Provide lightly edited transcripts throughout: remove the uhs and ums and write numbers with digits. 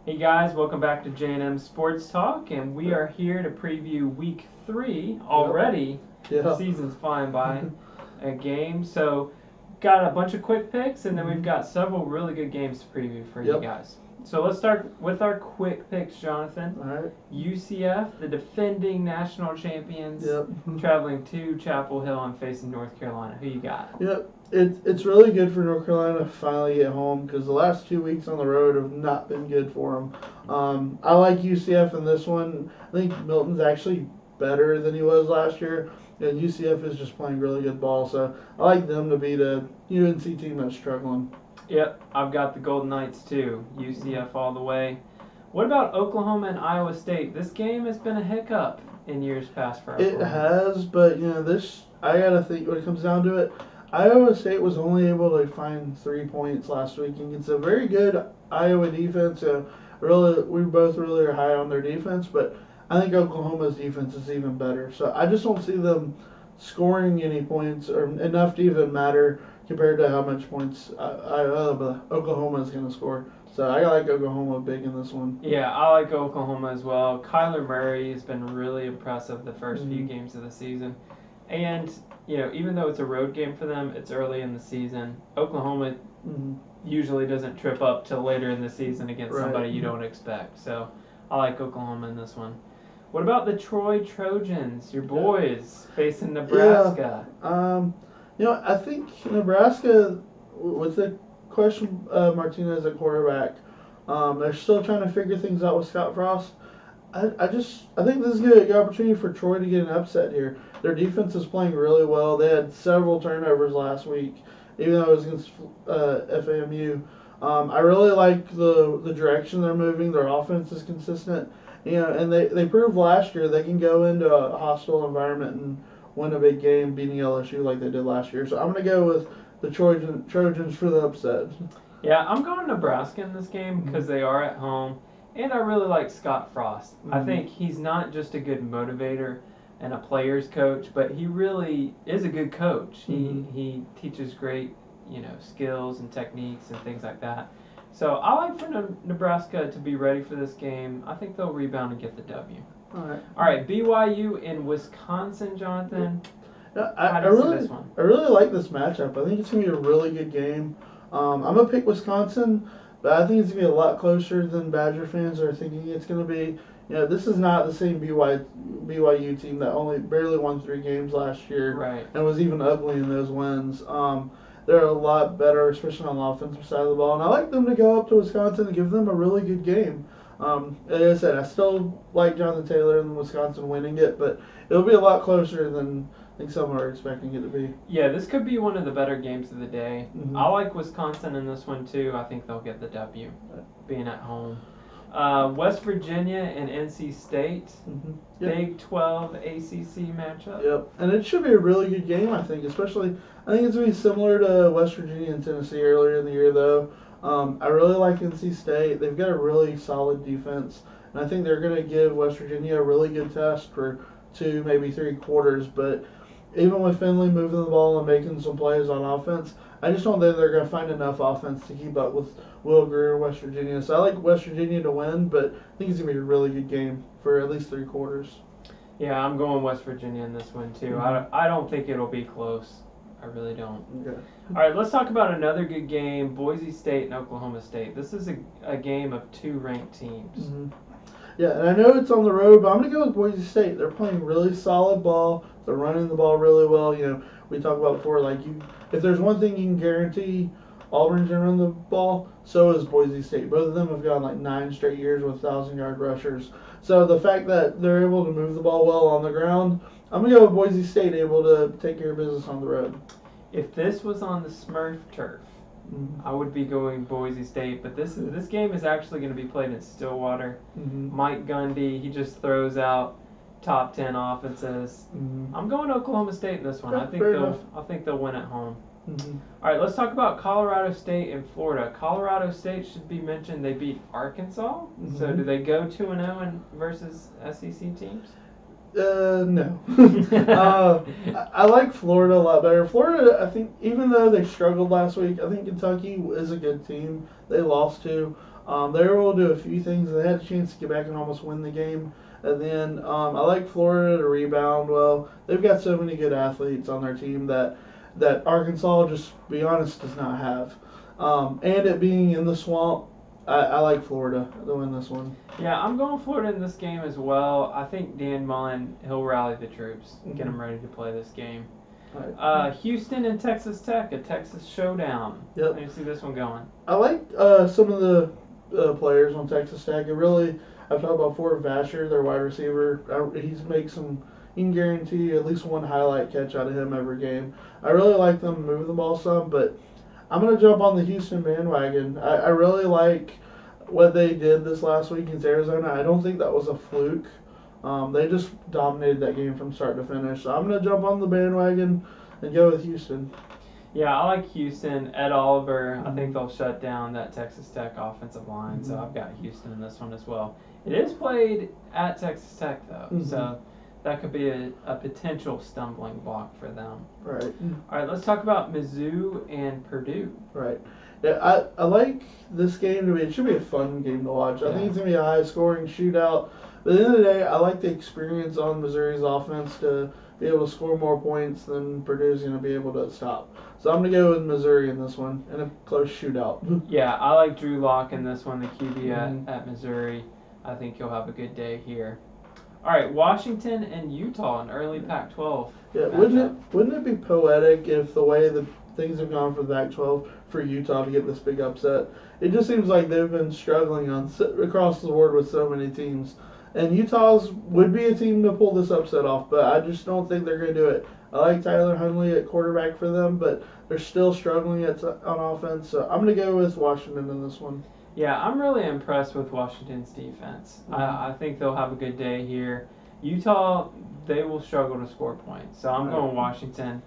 Hey guys, welcome back to J&M Sports Talk, and we are here to preview Week 3 already. Yeah. The season's flying by. A game, so got a bunch of quick picks, and then we've got several really good games to preview for you guys. So let's start with our quick picks, Jonathan. All right. UCF, the defending national champions, traveling to Chapel Hill and facing North Carolina. Who you got? Yep. It's really good for North Carolina to finally get home because the last 2 weeks on the road have not been good for them. I like UCF in this one. I think Milton's actually better than he was last year, and UCF is just playing really good ball. So I like them to beat a UNC team that's struggling. Yep, I've got the Golden Knights too. UCF all the way. What about Oklahoma and Iowa State? This game has been a hiccup in years past for Oklahoma. It has, but this I gotta think when it comes down to it. Iowa State was only able to find 3 points last week, and it's a very good Iowa defense. We both really are high on their defense, but I think Oklahoma's defense is even better. So I just don't see them scoring any points or enough to even matter compared to how much points Oklahoma is going to score. So I like Oklahoma big in this one. Yeah, I like Oklahoma as well. Kyler Murray has been really impressive the first few games of the season. And, even though it's a road game for them, it's early in the season. Oklahoma usually doesn't trip up till later in the season against somebody you don't expect. So I like Oklahoma in this one. What about the Troy Trojans, your boys, facing Nebraska? Yeah. I think Nebraska, with the question Martinez at quarterback, they're still trying to figure things out with Scott Frost. I think this is a good opportunity for Troy to get an upset here. Their defense is playing really well. They had several turnovers last week, even though it was against FAMU. I really like the direction they're moving. Their offense is consistent. And they proved last year they can go into a hostile environment and win a big game, beating LSU like they did last year. So I'm going to go with the Trojans for the upset. Yeah, I'm going Nebraska in this game because they are at home. And I really like Scott Frost. I think he's not just a good motivator and a player's coach, but he really is a good coach. He teaches great, skills and techniques and things like that. So I like for Nebraska to be ready for this game. I think they'll rebound and get the W. All right, BYU in Wisconsin, Jonathan. Yeah, I really like this matchup. I think it's going to be a really good game. I'm going to pick Wisconsin. But I think it's going to be a lot closer than Badger fans are thinking it's going to be. This is not the same BYU team that only barely won 3 games last year and was even ugly in those wins. They're a lot better, especially on the offensive side of the ball. And I like them to go up to Wisconsin and give them a really good game. Like I said, I still like Jonathan Taylor and Wisconsin winning it, but it'll be a lot closer than I think some are expecting it to be. Yeah, this could be one of the better games of the day. I like Wisconsin in this one too. I think they'll get the W, being at home. West Virginia and NC State, Big 12 ACC matchup. Yep, and it should be a really good game, I think. Especially, I think it's going to be similar to West Virginia and Tennessee earlier in the year, though. I really like NC State. They've got a really solid defense, and I think they're going to give West Virginia a really good test for 2, maybe 3 quarters, but even with Finley moving the ball and making some plays on offense, I just don't think they're going to find enough offense to keep up with Will Greer, West Virginia. So I like West Virginia to win, but I think it's going to be a really good game for at least 3 quarters. Yeah, I'm going West Virginia in this one too. I don't think it'll be close. I really don't. Okay. All right, let's talk about another good game, Boise State and Oklahoma State. This is a game of 2 ranked teams. Yeah, and I know it's on the road, but I'm going to go with Boise State. They're playing really solid ball. They're running the ball really well. We talked about before, if there's one thing you can guarantee, Auburn's going to run the ball, so is Boise State. Both of them have gone 9 straight years with 1,000-yard rushers. So the fact that they're able to move the ball well on the ground, I'm going to go with Boise State able to take care of business on the road. If this was on the Smurf turf, I would be going Boise State, but this game is actually going to be played in Stillwater. Mike Gundy, he just throws out top 10 offenses. I'm going Oklahoma State in this one. I think they'll win at home. All right, let's talk about Colorado State and Florida. Colorado State should be mentioned. They beat Arkansas. So do they go 2-0 versus SEC teams? No. I like Florida a lot better. Florida, I think, even though they struggled last week, I think Kentucky is a good team. They lost to. They were able to do a few things. They had a chance to get back and almost win the game. And then I like Florida to rebound well. They've got so many good athletes on their team that Arkansas, just be honest, does not have. And it being in the swamp, I like Florida to win this one. Yeah, I'm going Florida in this game as well. I think Dan Mullen, he'll rally the troops and get them ready to play this game. Right. Houston and Texas Tech, a Texas showdown. Yep. How do you see this one going? I like some of the players on Texas Tech. I've talked about Fort Vasher, their wide receiver. He's makes some. You can guarantee at least one highlight catch out of him every game. I really like them move the ball some, but I'm gonna jump on the Houston bandwagon. I really like what they did this last week against Arizona. I don't think that was a fluke. They just dominated that game from start to finish. So I'm gonna jump on the bandwagon and go with Houston. Yeah, I like Houston. Ed Oliver, I think they'll shut down that Texas Tech offensive line, so I've got Houston in this one as well. It is played at Texas Tech, though, so that could be a potential stumbling block for them. Right. All right, let's talk about Mizzou and Purdue. Right. Yeah, I like this game to be. It should be a fun game to watch. I think it's gonna be a high scoring shootout. But at the end of the day, I like the experience on Missouri's offense to be able to score more points than Purdue's gonna be able to stop. So I'm gonna go with Missouri in this one in a close shootout. Yeah, I like Drew Lock in this one, the QB at Missouri. I think he'll have a good day here. All right, Washington and Utah, an early Pac-12. Yeah, matchup. wouldn't it be poetic if the way the things have gone for the Pac-12 for Utah to get this big upset? It just seems like they've been struggling across the board with so many teams, and Utah's would be a team to pull this upset off, but I just don't think they're going to do it. I like Tyler Huntley at quarterback for them, but they're still struggling on offense, so I'm going to go with Washington in this one. Yeah, I'm really impressed with Washington's defense. I think they'll have a good day here. Utah, they will struggle to score points. So I'm going Washington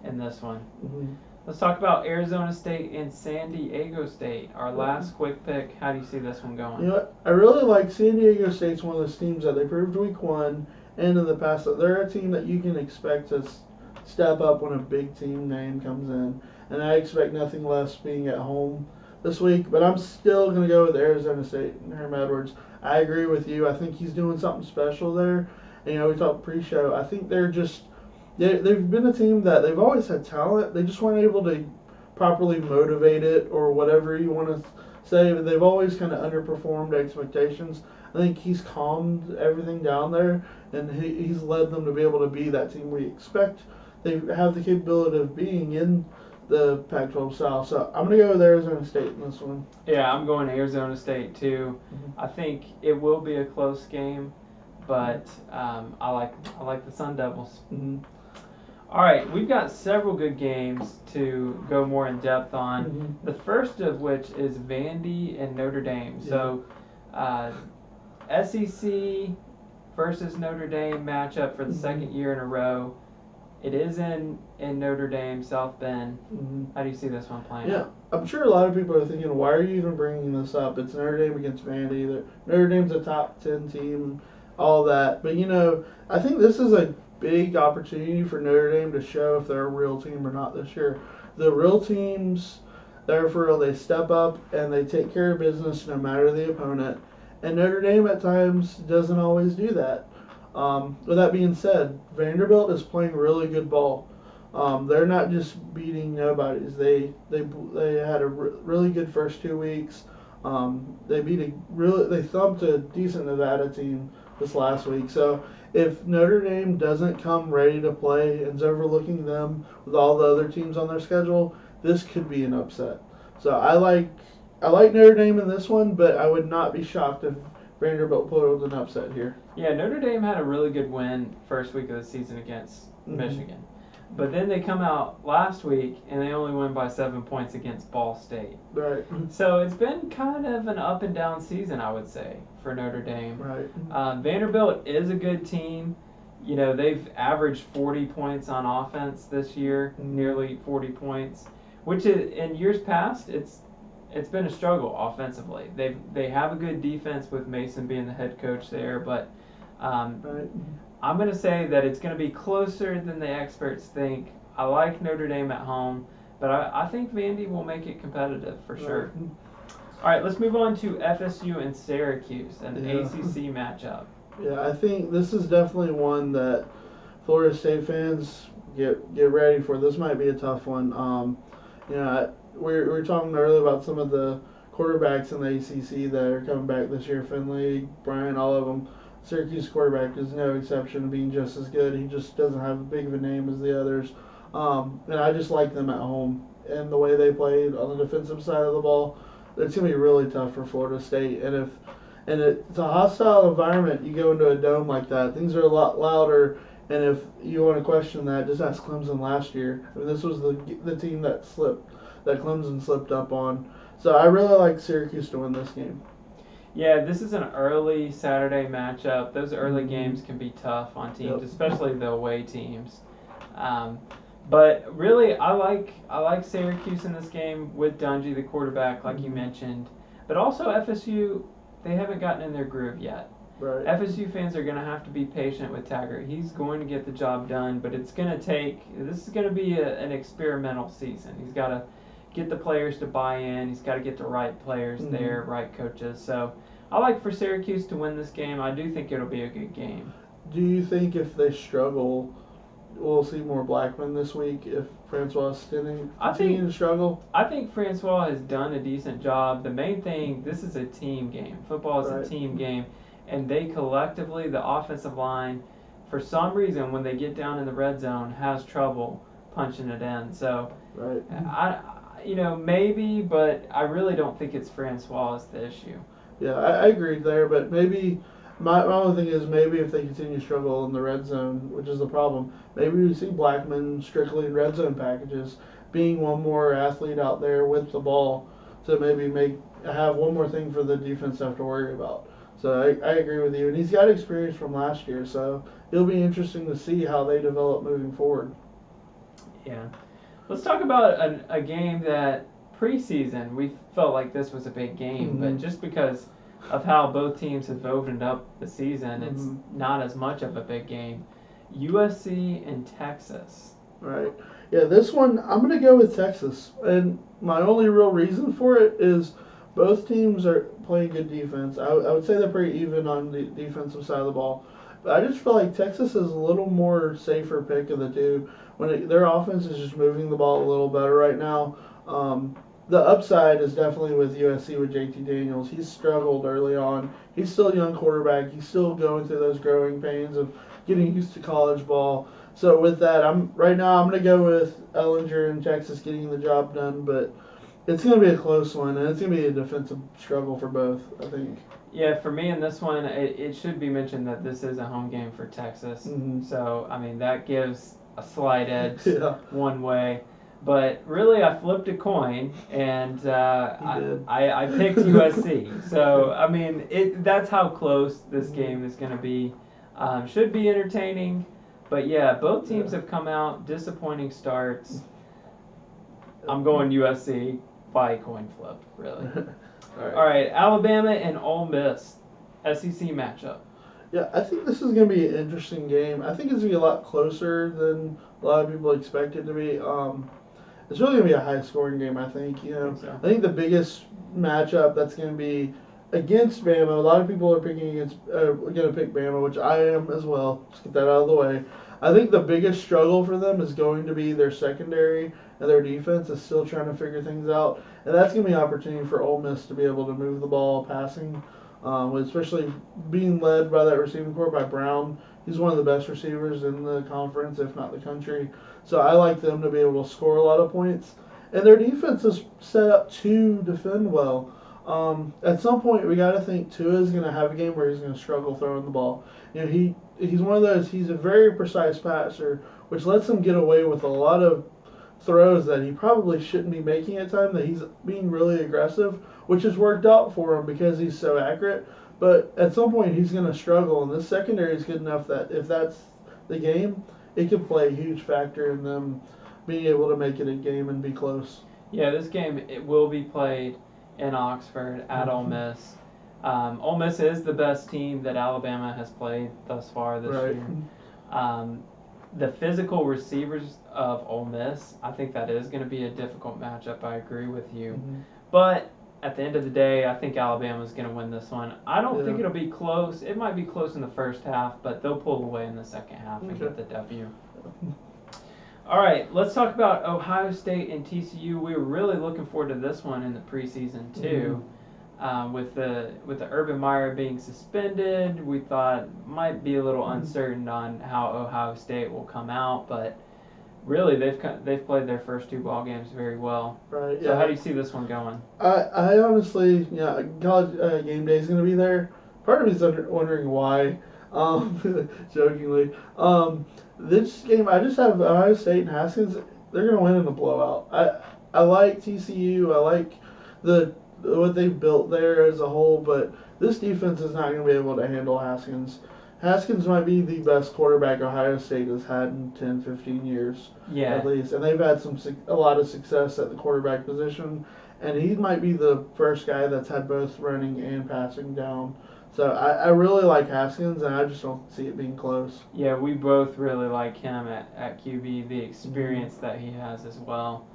in this one. Let's talk about Arizona State and San Diego State. Our last quick pick. How do you see this one going? You know what? I really like San Diego State's one of those teams that they proved week one and in the past that they're a team that you can expect to step up when a big team name comes in. And I expect nothing less being at home this week, but I'm still going to go with Arizona State and Herm Edwards. I agree with you. I think he's doing something special there. And, we talked pre-show. I think they've been a team that they've always had talent. They just weren't able to properly motivate it or whatever you want to say, but they've always kind of underperformed expectations. I think he's calmed everything down there, and he's led them to be able to be that team we expect they have the capability of being in the Pac-12 South. So I'm going to go with Arizona State in this one. Yeah, I'm going Arizona State too. I think it will be a close game, but I like the Sun Devils. All right, we've got several good games to go more in depth on. The first of which is Vandy and Notre Dame. So SEC versus Notre Dame matchup for the second year in a row. It is in Notre Dame, South Bend. How do you see this one playing? Yeah, I'm sure a lot of people are thinking, why are you even bringing this up? It's Notre Dame against Vandy. Notre Dame's a top 10 team, all that. But, I think this is a big opportunity for Notre Dame to show if they're a real team or not this year. The real teams, they're for real. They step up and they take care of business no matter the opponent. And Notre Dame at times doesn't always do that. With that being said, Vanderbilt is playing really good ball. They're not just beating nobodies. They had a really good first 2 weeks. They thumped a decent Nevada team this last week. So if Notre Dame doesn't come ready to play and is overlooking them with all the other teams on their schedule, this could be an upset. So I like Notre Dame in this one, but I would not be shocked if Vanderbilt pulled an upset here. Yeah, Notre Dame had a really good win first week of the season against Michigan. But then they come out last week and they only win by 7 points against Ball State. Right. So it's been kind of an up and down season, I would say, for Notre Dame. Right. Vanderbilt is a good team. They've averaged 40 points on offense this year, nearly 40 points, which in years past, it's been a struggle offensively. They have a good defense with Mason being the head coach there, but I'm going to say that it's going to be closer than the experts think. I like Notre Dame at home, but I think Vandy will make it competitive for sure. All right, let's move on to FSU and Syracuse, an Yeah. ACC matchup. Yeah, I think this is definitely one that Florida State fans get ready for. This might be a tough one. We were talking earlier about some of the quarterbacks in the ACC that are coming back this year. Finley, Bryant, all of them. Syracuse quarterback is no exception to being just as good. He just doesn't have as big of a name as the others. And I just like them at home and the way they played on the defensive side of the ball. It's gonna be really tough for Florida State. It's a hostile environment. You go into a dome like that, things are a lot louder. And if you want to question that, just ask Clemson last year. I mean, this was the team that Clemson slipped up on. So I really like Syracuse to win this game. Yeah, this is an early Saturday matchup. Those early games can be tough on teams, especially the away teams. But really, I like Syracuse in this game with Dungy, the quarterback, like you mentioned. But also FSU, they haven't gotten in their groove yet. Right. FSU fans are going to have to be patient with Taggart. He's going to get the job done, but this is going to be an experimental season. He's got to get the players to buy in. He's got to get the right players there, right coaches. So I like for Syracuse to win this game. I do think it'll be a good game. Do you think if they struggle, we'll see more Blackman this week if Francois is continuing to struggle? I think Francois has done a decent job. The main thing, this is a team game. Football is a team game. And they collectively, the offensive line, for some reason, when they get down in the red zone, has trouble punching it in. So, maybe, but I really don't think it's Francois is the issue. Yeah, I agree there, but maybe my only thing is maybe if they continue to struggle in the red zone, which is the problem, maybe we see Blackman strictly in red zone packages, being one more athlete out there with the ball to maybe have one more thing for the defense to have to worry about. So I agree with you, and he's got experience from last year, so it'll be interesting to see how they develop moving forward. Yeah. Let's talk about a game that preseason we felt like this was a big game, but just because of how both teams have opened up the season, it's not as much of a big game. USC and Texas. Right. Yeah, this one, I'm going to go with Texas, and my only real reason for it is both teams are playing good defense. I would say they're pretty even on the defensive side of the ball. But I just feel like Texas is a little more safer pick of the two. Their offense is just moving the ball a little better right now. The upside is definitely with USC with JT Daniels. He's struggled early on. He's still a young quarterback. He's still going through those growing pains of getting used to college ball. So with that, I'm going to go with Ellinger and Texas getting the job done, but it's going to be a close one, and it's going to be a defensive struggle for both, I think. Yeah, for me in this one, it should be mentioned that this is a home game for Texas. So, I mean, that gives a slight edge one way. But really, I flipped a coin, and I picked USC. So, I mean, that's how close this game is going to be. Should be entertaining. But, yeah, both teams have come out disappointing starts. I'm going USC by coin flip, really. All right, Alabama and Ole Miss, SEC matchup. Yeah, I think this is going to be an interesting game. I think it's going to be a lot closer than a lot of people expect it to be. It's really going to be a high-scoring game, I think. I think the biggest matchup that's going to be against Bama. A lot of people are going to pick Bama, which I am as well. Just get that out of the way. I think the biggest struggle for them is going to be their secondary, and their defense is still trying to figure things out. And that's going to be an opportunity for Ole Miss to be able to move the ball passing, especially being led by that receiving corps by Brown. He's one of the best receivers in the conference, if not the country. So I like them to be able to score a lot of points. And their defense is set up to defend well. At some point, we got to think Tua is going to have a game where he's going to struggle throwing the ball. He's one of those. He's a very precise passer, which lets him get away with a lot of throws that he probably shouldn't be making at times. That he's being really aggressive, which has worked out for him because he's so accurate. But at some point, he's going to struggle, and this secondary is good enough that if that's the game, it could play a huge factor in them being able to make it a game and be close. Yeah, this game it will be played in Oxford at Ole Miss. Ole Miss is the best team that Alabama has played thus far this year. The physical receivers of Ole Miss, I think that is going to be a difficult matchup. I agree with you. But at the end of the day, I think Alabama's going to win this one. I don't think Yeah. it'll be close. It might be close in the first half, but they'll pull away in the second half and get the W. All right, let's talk about Ohio State and TCU. We were really looking forward to this one in the preseason too. With the Urban Meyer being suspended, we thought might be a little uncertain on how Ohio State will come out, but really they've played their first two ball games very well. Right. So how do you see this one going? I honestly, college game day is going to be there. Part of me is wondering why. Jokingly. This game, I just have Ohio State and Haskins. They're going to win in a blowout. I like TCU. I like what they've built there as a whole, but this defense is not going to be able to handle Haskins. Haskins might be the best quarterback Ohio State has had in 10, 15 years, at least. And they've had a lot of success at the quarterback position. And he might be the first guy that's had both running and passing down. So I really like Haskins, and I just don't see it being close. Yeah, we both really like him at QB, the experience that he has as well.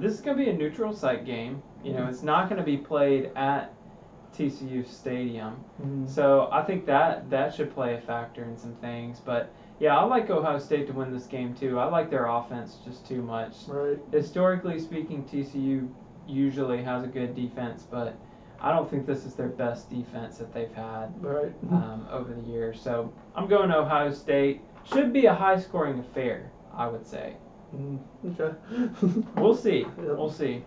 This is going to be a neutral site game. It's not going to be played at TCU Stadium. So I think that should play a factor in some things. But, yeah, I like Ohio State to win this game, too. I like their offense just too much. Right. Historically speaking, TCU usually has a good defense, but I don't think this is their best defense that they've had over the years. So I'm going to Ohio State. Should be a high-scoring affair, I would say. Okay. We'll see. Yep. We'll see.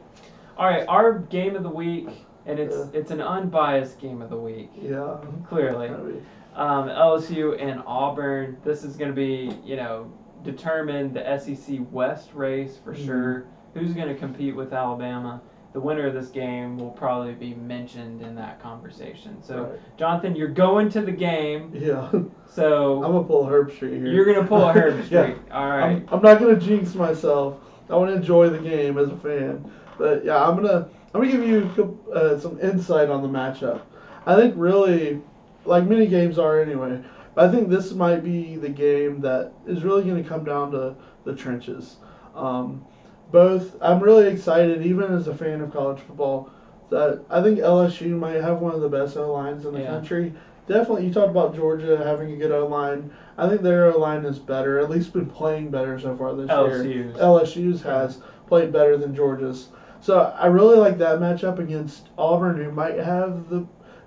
All right, our game of the week, and it's an unbiased game of the week. Yeah. Clearly. LSU and Auburn. This is going to be, determine the SEC West race for sure. Who's going to compete with Alabama? The winner of this game will probably be mentioned in that conversation. So, Jonathan, you're going to the game. Yeah. So I'm gonna pull a Herb Street here. You're gonna pull a Herb Street. All right. I'm not gonna jinx myself. I want to enjoy the game as a fan. But yeah, I'm gonna give you some insight on the matchup. I think really, like many games are anyway, but I think this might be the game that is really going to come down to the trenches. I'm really excited, even as a fan of college football, that I think LSU might have one of the best O-lines in the country. Definitely, you talked about Georgia having a good O-line. I think their O-line is better, at least been playing better so far this year. LSU's has played better than Georgia's. So I really like that matchup against Auburn, who might have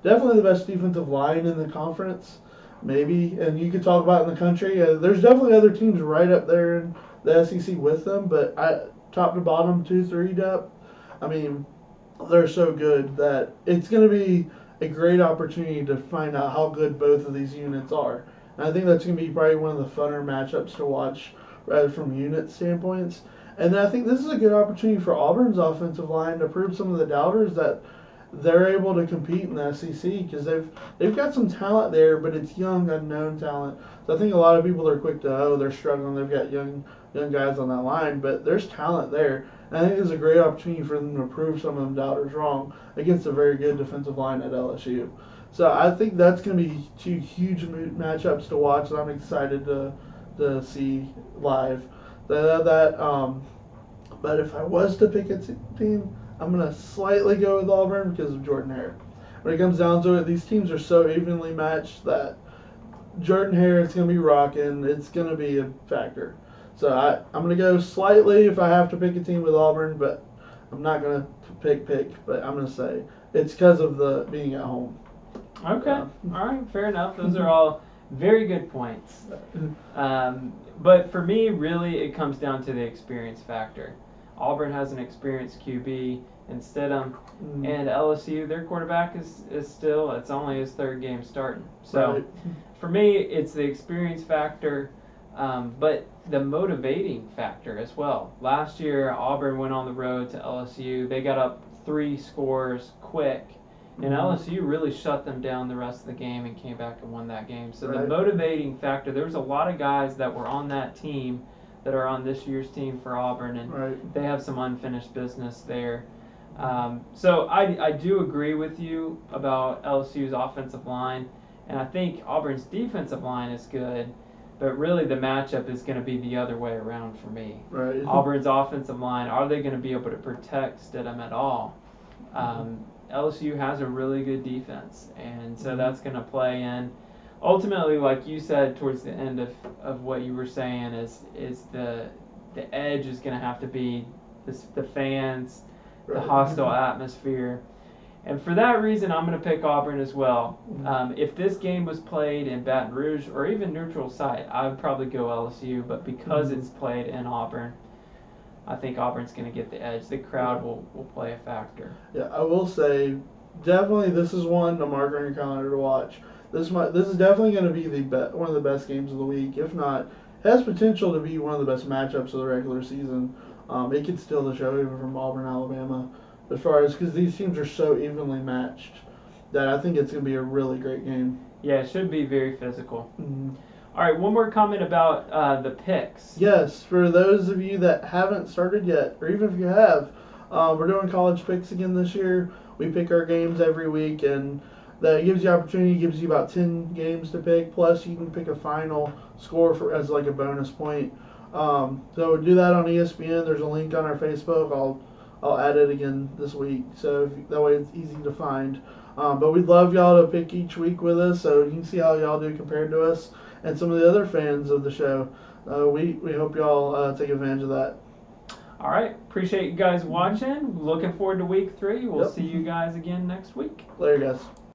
definitely the best defensive line in the conference, maybe. And you could talk about in the country. There's definitely other teams right up there in the SEC with them, but top to bottom, 2-3 depth, I mean, they're so good that it's going to be a great opportunity to find out how good both of these units are. And I think that's going to be probably one of the funner matchups to watch from unit standpoints. And then I think this is a good opportunity for Auburn's offensive line to prove some of the doubters that they're able to compete in the SEC, because they've got some talent there, but it's young, unknown talent. So I think a lot of people are quick to, they're struggling, they've got young guys on that line, but there's talent there. And I think it's a great opportunity for them to prove some of them doubters wrong against a very good defensive line at LSU. So I think that's going to be two huge matchups to watch that I'm excited to see live. But if I was to pick a team, I'm going to slightly go with Auburn because of Jordan Hare. When it comes down to it, these teams are so evenly matched that Jordan Hare is going to be rocking. It's going to be a factor. So I'm going to go slightly if I have to pick a team with Auburn, but I'm not going to pick, but I'm going to say it's because of the being at home. Okay. All right. Fair enough. Those are all very good points. But for me, really, it comes down to the experience factor. Auburn has an experienced QB in Stidham, and LSU, their quarterback is still, it's only his third game starting. So for me, it's the experience factor, but the motivating factor as well. Last year, Auburn went on the road to LSU. They got up 3 scores quick, and LSU really shut them down the rest of the game and came back and won that game. So the motivating factor, there was a lot of guys that were on that team that are on this year's team for Auburn, and they have some unfinished business there. So I do agree with you about LSU's offensive line, and I think Auburn's defensive line is good, but really the matchup is going to be the other way around for me. Auburn's offensive line, are they going to be able to protect Stidham at all? LSU has a really good defense, and so that's going to play in. Ultimately, like you said towards the end of what you were saying, is the edge is going to have to be the fans, the hostile atmosphere. And for that reason, I'm going to pick Auburn as well. If this game was played in Baton Rouge or even neutral site, I would probably go LSU. But because it's played in Auburn, I think Auburn's going to get the edge. The crowd will play a factor. Yeah, I will say, definitely this is one to mark on your calendar to watch. This is definitely going to be one of the best games of the week. If not, it has potential to be one of the best matchups of the regular season. It could steal the show even from Auburn, Alabama, as far as because these teams are so evenly matched that I think it's going to be a really great game. Yeah, it should be very physical. All right, one more comment about the picks. Yes, for those of you that haven't started yet, or even if you have, we're doing college picks again this year. We pick our games every week, and that gives you opportunity, gives you about 10 games to pick, plus you can pick a final score as like a bonus point. So do that on ESPN. There's a link on our Facebook. I'll add it again this week, so that way it's easy to find. But we'd love y'all to pick each week with us, so you can see how y'all do compared to us and some of the other fans of the show. We hope y'all take advantage of that. All right. Appreciate you guys watching. Looking forward to week 3. We'll see you guys again next week. Later, guys.